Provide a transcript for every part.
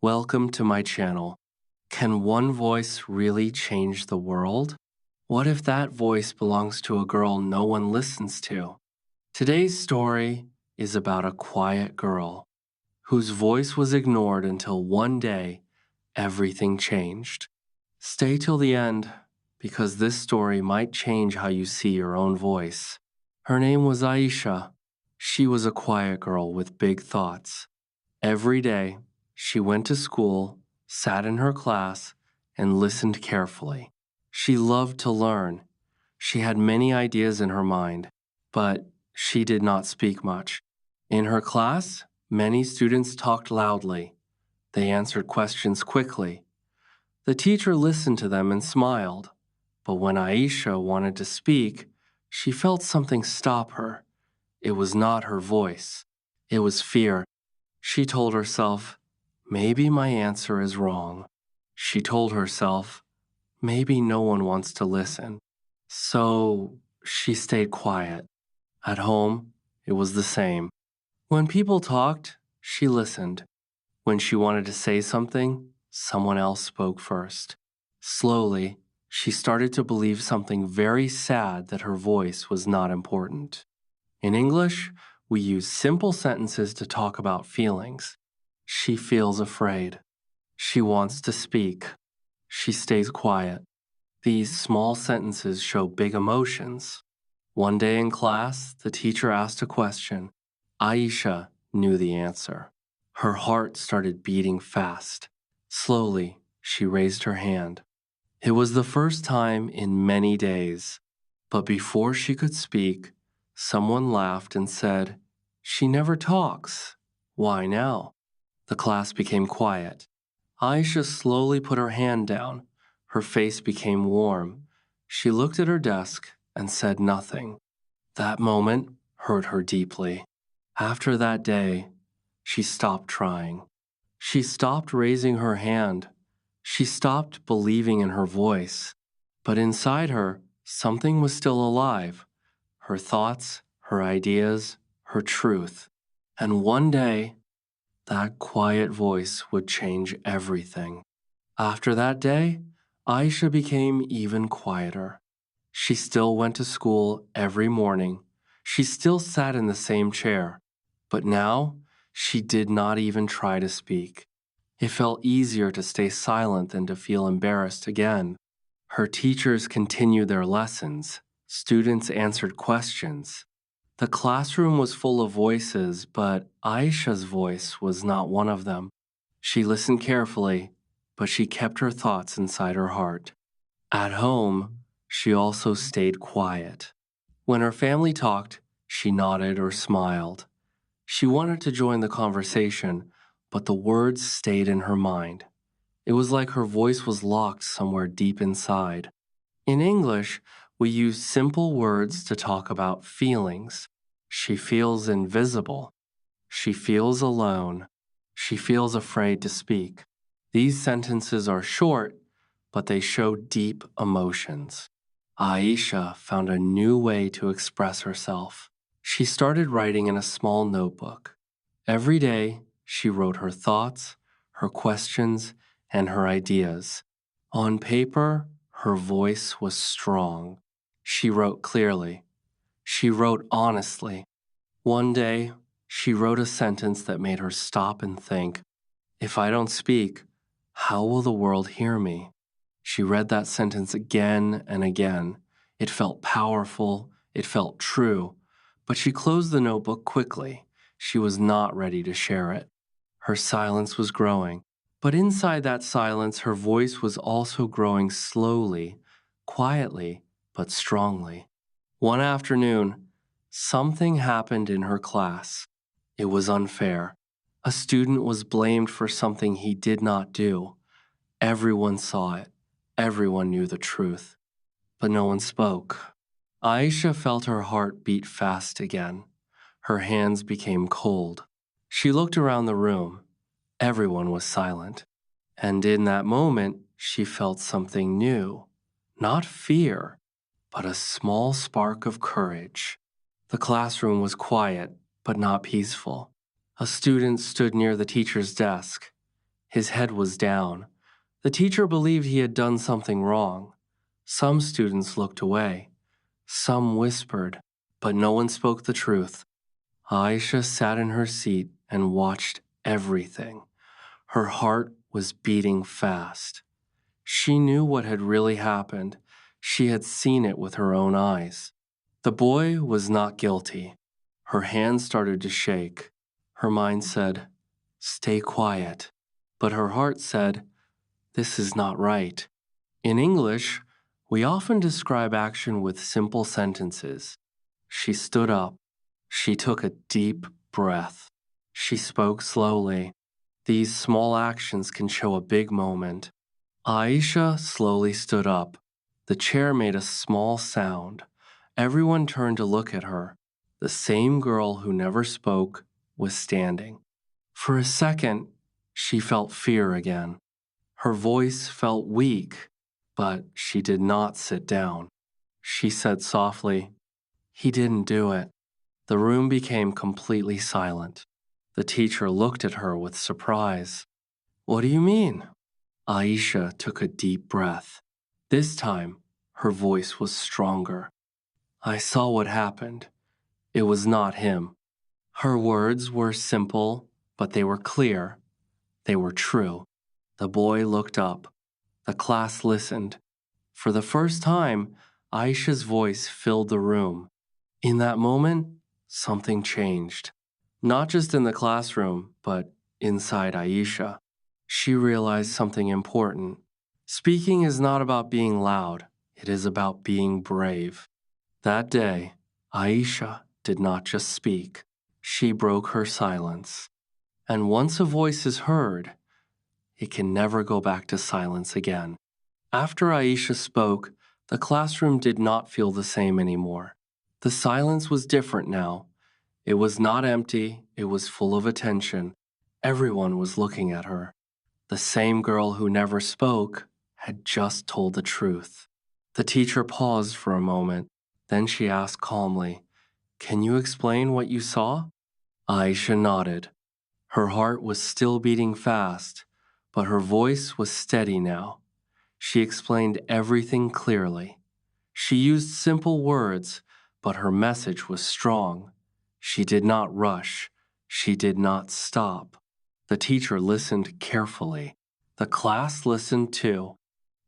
Welcome to my channel. Can one voice really change the world? What if that voice belongs to a girl no one listens to? Today's story is about a quiet girl whose voice was ignored until one day everything changed. Stay till the end because this story might change how you see your own voice. Her name was Aisha. She was a quiet girl with big thoughts. Every day, she went to school, sat in her class, and listened carefully. She loved to learn. She had many ideas in her mind, but she did not speak much. In her class, many students talked loudly. They answered questions quickly. The teacher listened to them and smiled. But when Aisha wanted to speak, she felt something stop her. It was not her voice. It was fear. She told herself, maybe my answer is wrong. She told herself, maybe no one wants to listen. So she stayed quiet. At home, it was the same. When people talked, she listened. When she wanted to say something, someone else spoke first. Slowly, she started to believe something very sad, that her voice was not important. In English, we use simple sentences to talk about feelings. She feels afraid. She wants to speak. She stays quiet. These small sentences show big emotions. One day in class, the teacher asked a question. Aisha knew the answer. Her heart started beating fast. Slowly, she raised her hand. It was the first time in many days. But before she could speak, someone laughed and said, "She never talks. Why now?" The class became quiet. Aisha slowly put her hand down. Her face became warm. She looked at her desk and said nothing. That moment hurt her deeply. After that day, she stopped trying. She stopped raising her hand. She stopped believing in her voice. But inside her, something was still alive. Her thoughts, her ideas, her truth. And one day, that quiet voice would change everything. After that day, Aisha became even quieter. She still went to school every morning. She still sat in the same chair. But now, she did not even try to speak. It felt easier to stay silent than to feel embarrassed again. Her teachers continued their lessons. Students answered questions. The classroom was full of voices, but Aisha's voice was not one of them. She listened carefully, but she kept her thoughts inside her heart. At home, she also stayed quiet. When her family talked, she nodded or smiled. She wanted to join the conversation, but the words stayed in her mind. It was like her voice was locked somewhere deep inside. In English, we use simple words to talk about feelings. She feels invisible. She feels alone. She feels afraid to speak. These sentences are short, but they show deep emotions. Aisha found a new way to express herself. She started writing in a small notebook. Every day, she wrote her thoughts, her questions, and her ideas. On paper, her voice was strong. She wrote clearly. She wrote honestly. One day, she wrote a sentence that made her stop and think, if I don't speak, how will the world hear me? She read that sentence again and again. It felt powerful. It felt true. But she closed the notebook quickly. She was not ready to share it. Her silence was growing. But inside that silence, her voice was also growing slowly, quietly, but strongly. One afternoon, something happened in her class. It was unfair. A student was blamed for something he did not do. Everyone saw it. Everyone knew the truth. But no one spoke. Aisha felt her heart beat fast again. Her hands became cold. She looked around the room. Everyone was silent. And in that moment, she felt something new. Not fear, but a small spark of courage. The classroom was quiet, but not peaceful. A student stood near the teacher's desk. His head was down. The teacher believed he had done something wrong. Some students looked away. Some whispered, but no one spoke the truth. Aisha sat in her seat and watched everything. Her heart was beating fast. She knew what had really happened. She had seen it with her own eyes. The boy was not guilty. Her hands started to shake. Her mind said, "Stay quiet." But her heart said, "This is not right." In English, we often describe action with simple sentences. She stood up. She took a deep breath. She spoke slowly. These small actions can show a big moment. Aisha slowly stood up. The chair made a small sound. Everyone turned to look at her. The same girl who never spoke was standing. For a second, she felt fear again. Her voice felt weak, but she did not sit down. She said softly, "He didn't do it." The room became completely silent. The teacher looked at her with surprise. "What do you mean?" Aisha took a deep breath. This time, her voice was stronger. "I saw what happened. It was not him." Her words were simple, but they were clear. They were true. The boy looked up. The class listened. For the first time, Aisha's voice filled the room. In that moment, something changed. Not just in the classroom, but inside Aisha. She realized something important. Speaking is not about being loud, it is about being brave. That day, Aisha did not just speak, she broke her silence. And once a voice is heard, it can never go back to silence again. After Aisha spoke, the classroom did not feel the same anymore. The silence was different now. It was not empty, it was full of attention. Everyone was looking at her. The same girl who never spoke had just told the truth. The teacher paused for a moment. Then she asked calmly, "Can you explain what you saw?" Aisha nodded. Her heart was still beating fast, but her voice was steady now. She explained everything clearly. She used simple words, but her message was strong. She did not rush. She did not stop. The teacher listened carefully. The class listened too.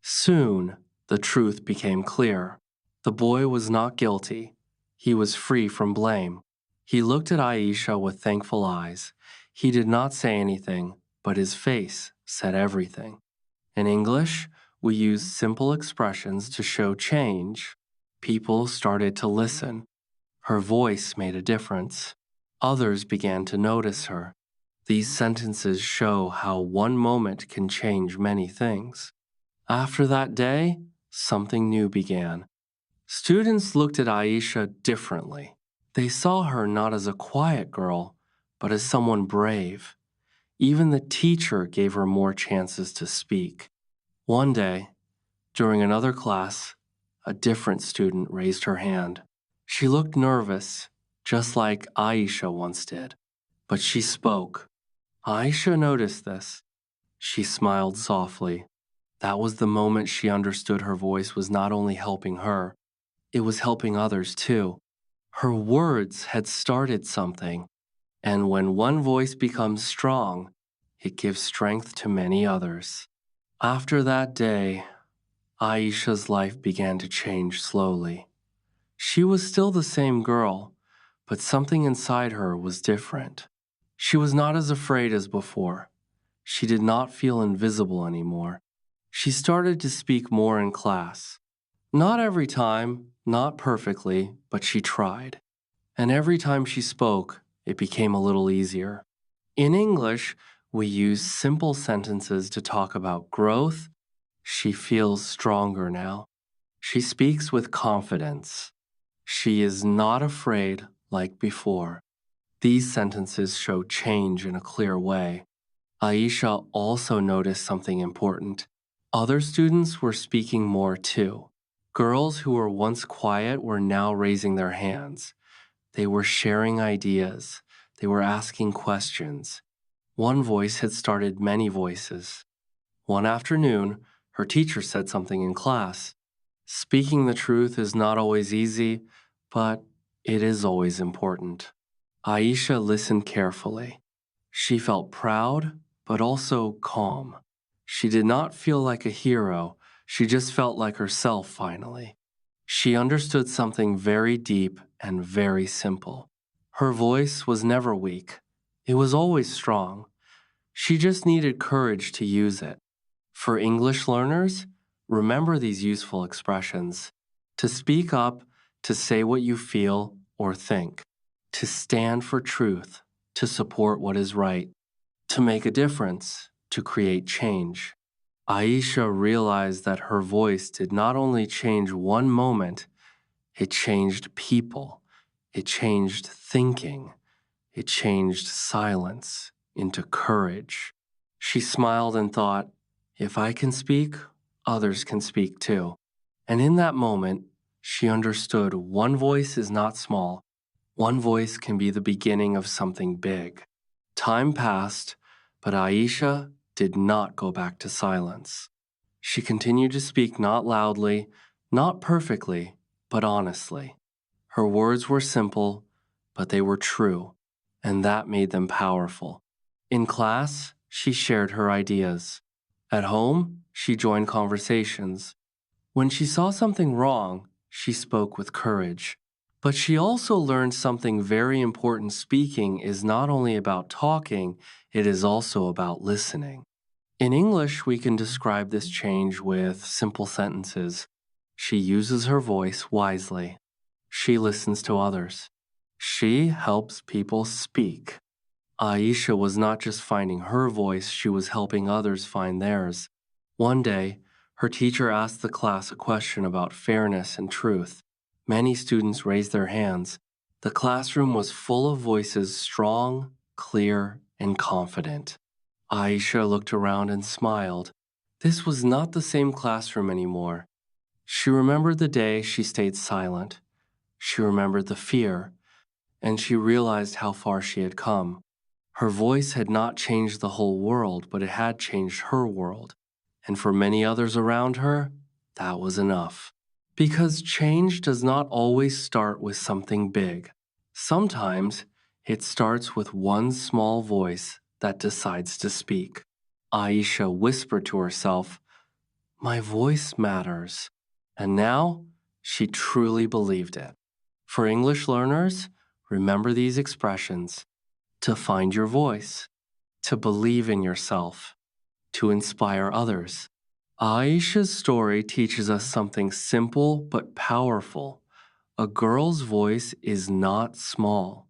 Soon, the truth became clear. The boy was not guilty. He was free from blame. He looked at Aisha with thankful eyes. He did not say anything, but his face said everything. In English, we use simple expressions to show change. People started to listen. Her voice made a difference. Others began to notice her. These sentences show how one moment can change many things. After that day, something new began. Students looked at Aisha differently. They saw her not as a quiet girl, but as someone brave. Even the teacher gave her more chances to speak. One day, during another class, a different student raised her hand. She looked nervous, just like Aisha once did, but she spoke. Aisha noticed this. She smiled softly. That was the moment she understood her voice was not only helping her, it was helping others too. Her words had started something, and when one voice becomes strong, it gives strength to many others. After that day, Aisha's life began to change slowly. She was still the same girl, but something inside her was different. She was not as afraid as before. She did not feel invisible anymore. She started to speak more in class. Not every time, not perfectly, but she tried. And every time she spoke, it became a little easier. In English, we use simple sentences to talk about growth. She feels stronger now. She speaks with confidence. She is not afraid like before. These sentences show change in a clear way. Aisha also noticed something important. Other students were speaking more too. Girls who were once quiet were now raising their hands. They were sharing ideas. They were asking questions. One voice had started many voices. One afternoon, her teacher said something in class. Speaking the truth is not always easy, but it is always important. Aisha listened carefully. She felt proud, but also calm. She did not feel like a hero, she just felt like herself finally. She understood something very deep and very simple. Her voice was never weak, it was always strong. She just needed courage to use it. For English learners, remember these useful expressions: to speak up, to say what you feel or think, to stand for truth, to support what is right, to make a difference, to create change. Aisha realized that her voice did not only change one moment, it changed people, it changed thinking, it changed silence into courage. She smiled and thought, if I can speak, others can speak too. And in that moment, she understood one voice is not small. One voice can be the beginning of something big. Time passed, but Aisha did not go back to silence. She continued to speak not loudly, not perfectly, but honestly. Her words were simple, but they were true, and that made them powerful. In class, she shared her ideas. At home, she joined conversations. When she saw something wrong, she spoke with courage. But she also learned something very important: speaking is not only about talking, it is also about listening. In English, we can describe this change with simple sentences. She uses her voice wisely. She listens to others. She helps people speak. Aisha was not just finding her voice, she was helping others find theirs. One day, her teacher asked the class a question about fairness and truth. Many students raised their hands. The classroom was full of voices, strong, clear, and confident. Aisha looked around and smiled. This was not the same classroom anymore. She remembered the day she stayed silent. She remembered the fear, and she realized how far she had come. Her voice had not changed the whole world, but it had changed her world. And for many others around her, that was enough. Because change does not always start with something big. Sometimes it starts with one small voice that decides to speak. Aisha whispered to herself, "My voice matters." And now she truly believed it. For English learners, remember these expressions: to find your voice, to believe in yourself, to inspire others. Aisha's story teaches us something simple but powerful. A girl's voice is not small.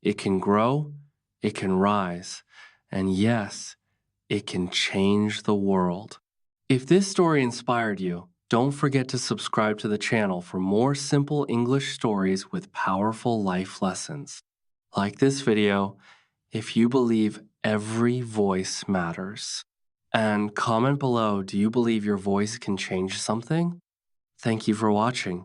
It can grow, it can rise, and yes, it can change the world. If this story inspired you, don't forget to subscribe to the channel for more simple English stories with powerful life lessons. Like this video if you believe every voice matters. And comment below, do you believe your voice can change something? Thank you for watching.